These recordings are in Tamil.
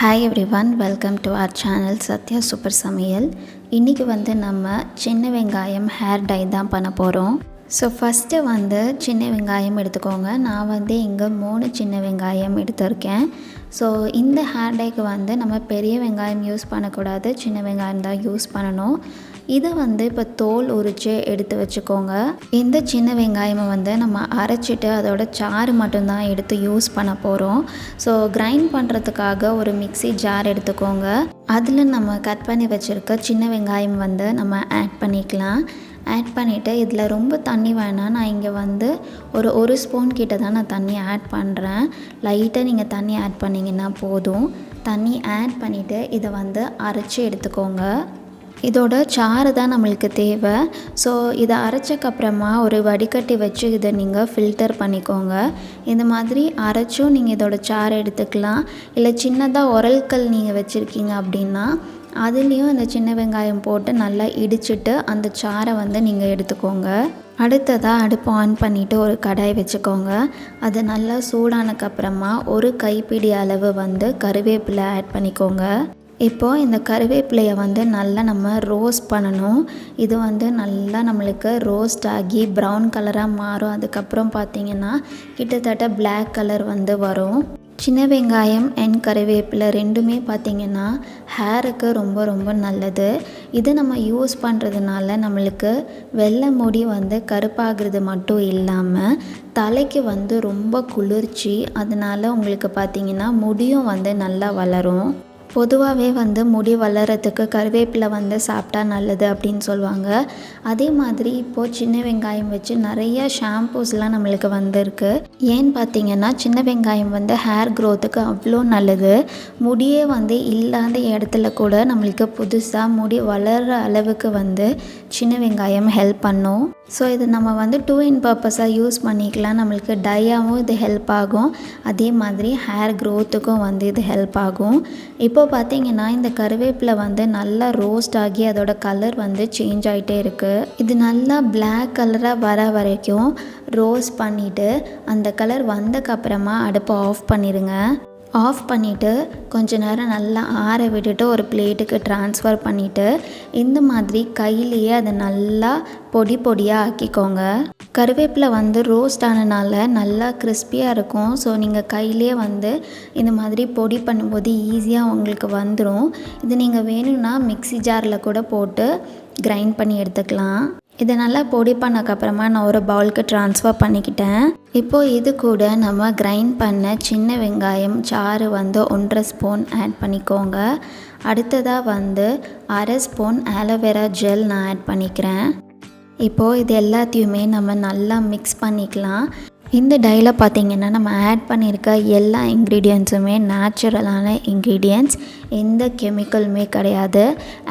Hi everyone, welcome to our channel Sathya super Samayal. இன்றைக்கி நம்ம சின்ன வெங்காயம் ஹேர் டை தான் பண்ண போகிறோம். ஸோ ஃபஸ்ட்டு சின்ன வெங்காயம் எடுத்துக்கோங்க. நான் இங்கே 3 சின்ன வெங்காயம் எடுத்திருக்கேன். ஸோ இந்த ஹேர் டைக்கு நம்ம பெரிய வெங்காயம் யூஸ் பண்ணக்கூடாது, சின்ன வெங்காயம் தான் யூஸ் பண்ணணும். இதை இப்போ தோல் உரித்து எடுத்து வச்சுக்கோங்க. இந்த சின்ன வெங்காயமை நம்ம அரைச்சிட்டு அதோட சாறு மட்டும்தான் எடுத்து யூஸ் பண்ண போகிறோம். ஸோ கிரைண்ட் பண்ணுறதுக்காக ஒரு மிக்ஸி ஜார் எடுத்துக்கோங்க. அதில் நம்ம கட் பண்ணி வச்சுருக்க சின்ன வெங்காயம் நம்ம ஆட் பண்ணிக்கலாம். ஆட் பண்ணிவிட்டு இதில் ரொம்ப தண்ணி வேணாம். நான் இங்கே ஒரு ஸ்பூன் கிட்ட தான் நான் தண்ணி ஆட் பண்ணுறேன். லைட்டாக நீங்கள் தண்ணி ஆட் பண்ணிங்கன்னா போதும். தண்ணி ஆட் பண்ணிவிட்டு இதை அரைச்சி எடுத்துக்கோங்க. இதோட சாறு தான் நம்மளுக்கு தேவை. ஸோ இதை அரைச்சக்கப்புறமா ஒரு வடிகட்டி வச்சு இதை நீங்கள் ஃபில்டர் பண்ணிக்கோங்க. இந்த மாதிரி அரைச்சும் நீங்கள் இதோட சாறு எடுத்துக்கலாம். இல்லை சின்னதாக உரல்கள் நீங்கள் வச்சுருக்கீங்க அப்படின்னா அதுலேயும் இந்த சின்ன வெங்காயம் போட்டு நல்லா இடிச்சிட்டு அந்த சாறை நீங்கள் எடுத்துக்கோங்க. அடுத்ததாக அடுப்பு ஆன் பண்ணிவிட்டு ஒரு கடாய் வச்சுக்கோங்க. அது நல்லா சூடானக்கப்புறமா ஒரு கைப்பிடி அளவு கருவேப்பிலை ஆட் பண்ணிக்கோங்க. இப்போது இந்த கருவேப்பிலையை நல்லா நம்ம ரோஸ்ட் பண்ணணும். இது நல்லா நம்மளுக்கு ரோஸ்ட் ஆகி ப்ரௌன் கலராக மாறும். அதுக்கப்புறம் பார்த்திங்கன்னா கிட்டத்தட்ட பிளாக் கலர் வரும். சின்ன வெங்காயம் அண்ட் கருவேப்பிலை ரெண்டுமே பார்த்திங்கன்னா ஹேருக்கு ரொம்ப ரொம்ப நல்லது. இது நம்ம யூஸ் பண்ணுறதுனால நம்மளுக்கு வெள்ளை முடி கருப்பாகிறது மட்டும் இல்லாமல் தலைக்கு ரொம்ப குளிர்ச்சி. அதனால் உங்களுக்கு பார்த்திங்கன்னா முடியும் நல்லா வளரும். பொதுவாகவே முடி வளர்கிறதுக்கு கருவேப்பிலை சாப்பிட்டா நல்லது அப்படின்னு சொல்லுவாங்க. அதே மாதிரி இப்போது சின்ன வெங்காயம் வச்சு நிறைய ஷாம்பூஸ்லாம் நம்மளுக்கு வந்திருக்கு. ஏன்னு பார்த்தீங்கன்னா சின்ன வெங்காயம் ஹேர் க்ரோத்துக்கு அவ்வளோ நல்லது. முடியே இல்லாத இடத்துல கூட நம்மளுக்கு புதுசாக முடி வளர்கிற அளவுக்கு சின்ன வெங்காயம் ஹெல்ப் பண்ணும். ஸோ இது நம்ம 2 இன் பர்பஸாக யூஸ் பண்ணிக்கலாம். நம்மளுக்கு டையாகவும் இது ஹெல்ப் ஆகும், அதே மாதிரி ஹேர் க்ரோத்துக்கும் இது ஹெல்ப் ஆகும். இப்போ பார்த்திங்கன்னா இந்த கருவேப்பிலை நல்லா ரோஸ்ட் ஆகி அதோட கலர் சேஞ்ச் ஆகிட்டே இருக்குது. இது நல்லா பிளாக் கலராக வர வரைக்கும் ரோஸ்ட் பண்ணிவிட்டு அந்த கலர் வந்தக்கப்புறமா அடுப்பை ஆஃப் பண்ணிடுங்க. ஆஃப் பண்ணிவிட்டு கொஞ்ச நேரம் நல்லா ஆற விட்டுட்டு ஒரு பிளேட்டுக்கு ட்ரான்ஸ்ஃபர் பண்ணிவிட்டு இந்த மாதிரி கையிலேயே அதை நல்லா பொடி பொடியாக ஆக்கிக்கோங்க. கருவேப்பிலை ரோஸ்ட் ஆனனால நல்லா கிறிஸ்பியாக இருக்கும். ஸோ நீங்கள் கையிலே இந்த மாதிரி பொடி பண்ணும்போது ஈஸியாக உங்களுக்கு வந்துடும். இது நீங்கள் வேணும்னா மிக்ஸி ஜாரில் கூட போட்டு கிரைண்ட் பண்ணி எடுத்துக்கலாம். இதை நல்லா பொடி பண்ணக்கப்புறமா நான் ஒரு பவுலுக்கு ட்ரான்ஸ்ஃபர் பண்ணிக்கிட்டேன். இப்போது இது கூட நம்ம கிரைண்ட் பண்ண சின்ன வெங்காயம் சாறு 1.5 ஸ்பூன் ஆட் பண்ணிக்கோங்க. அடுத்ததாக 1/2 ஸ்பூன் ஆலோவேரா ஜெல் நான் ஆட் பண்ணிக்கிறேன். இப்போது இது எல்லாத்தையுமே நம்ம நல்லா மிக்ஸ் பண்ணிக்கலாம். இந்த டையில் பார்த்திங்கன்னா நம்ம ஆட் பண்ணியிருக்க எல்லா இன்க்ரீடியன்ஸுமே நேச்சுரலான இன்க்ரீடியன்ட்ஸ், எந்த கெமிக்கலுமே கிடையாது.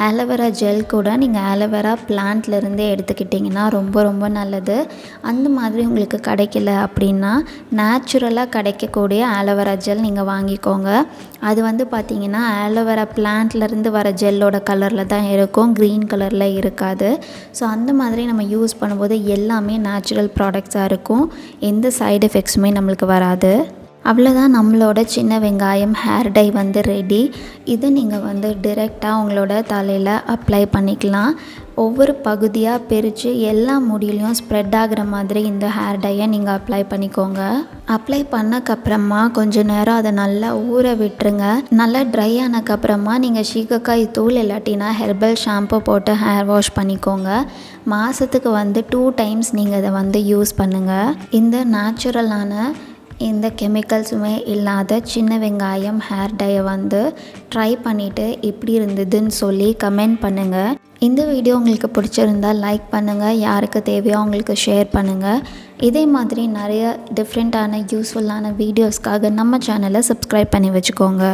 ஆலோவேரா ஜெல் கூட நீங்கள் ஆலோவேரா பிளான்ட்லேருந்தே எடுத்துக்கிட்டிங்கன்னா ரொம்ப ரொம்ப நல்லது. அந்த மாதிரி உங்களுக்கு கிடைக்கல அப்படின்னா நேச்சுரலாக கிடைக்கக்கூடிய ஆலோவேரா ஜெல் நீங்கள் வாங்கிக்கோங்க. அது பார்த்திங்கன்னா ஆலோவேரா பிளான்ட்லேருந்து வர ஜெல்லோட கலரில் தான் இருக்கும், க்ரீன் கலரில் இருக்காது. ஸோ அந்த மாதிரி நம்ம யூஸ் பண்ணும்போது எல்லாமே நேச்சுரல் ப்ராடக்ட்ஸாக இருக்கும். எந்த சைடு எஃபெக்ட்ஸுமே நம்மளுக்கு வராது. அவ்வளோதான், நம்மளோட சின்ன வெங்காயம் ஹேர் டை ரெடி. இதை நீங்கள் டிரெக்டாக உங்களோட தலையில் அப்ளை பண்ணிக்கலாம். ஒவ்வொரு பகுதியாக பிரித்து எல்லா முடியிலையும் ஸ்ப்ரெட் ஆகிற மாதிரி இந்த ஹேர் டையை நீங்கள் அப்ளை பண்ணிக்கோங்க. அப்ளை பண்ணக்கப்புறமா கொஞ்சம் நேரம் அதை நல்லா ஊற விட்டுருங்க. நல்லா ட்ரை ஆனக்கப்புறமா நீங்கள் சீகக்காய் தூள் இல்லாட்டினா ஹெர்பல் ஷாம்பு போட்டு ஹேர் வாஷ் பண்ணிக்கோங்க. மாதத்துக்கு 2 டைம்ஸ் நீங்கள் இதை யூஸ் பண்ணுங்கள். இந்த நேச்சுரலான இந்த கெமிக்கல்ஸுமே இல்லாத சின்ன வெங்காயம் ஹேர் டையை ட்ரை பண்ணிவிட்டு எப்படி இருந்ததுன்னு சொல்லி கமெண்ட் பண்ணுங்கள். இந்த வீடியோ உங்களுக்கு பிடிச்சிருந்தால் லைக் பண்ணுங்கள், யாருக்கு தேவையோ அவங்களுக்கு ஷேர் பண்ணுங்கள். இதே மாதிரி நிறைய டிஃப்ரெண்ட்டான யூஸ்ஃபுல்லான வீடியோஸ்க்காக நம்ம சேனலை சப்ஸ்கிரைப் பண்ணி வச்சுக்கோங்க.